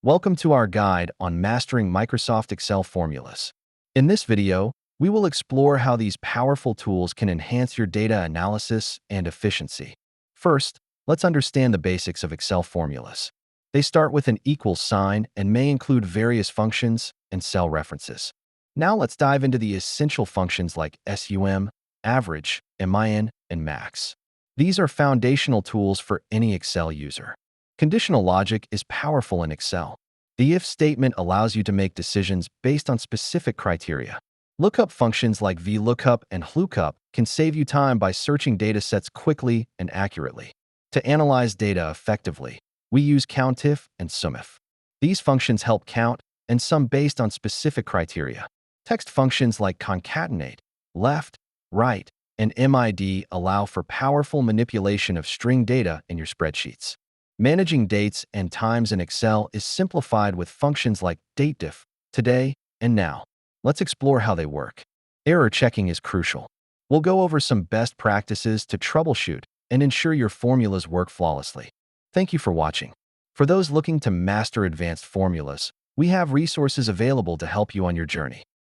Welcome to our guide on mastering Microsoft Excel formulas. In this video, we will explore how these powerful tools can enhance your data analysis and efficiency. First, let's understand the basics of Excel formulas. They start with an equals sign and may include various functions and cell references. Now let's dive into the essential functions like sum, average, min, and max. These are foundational tools for any Excel user. Conditional logic is powerful in Excel. The if statement allows you to make decisions based on specific criteria. Lookup functions like VLOOKUP and HLOOKUP can save you time by searching datasets quickly and accurately. To analyze data effectively, we use COUNTIF and SUMIF. These functions help count and sum based on specific criteria. Text functions like concatenate, left, right, and MID allow for powerful manipulation of string data in your spreadsheets. Managing dates and times in Excel is simplified with functions like DATEDIF, today, and now. Let's explore how they work. Error checking is crucial. We'll go over some best practices to troubleshoot and ensure your formulas work flawlessly. Thank you for watching. For ththose looking to master advanced formulas, we have resources available to help you on your journey.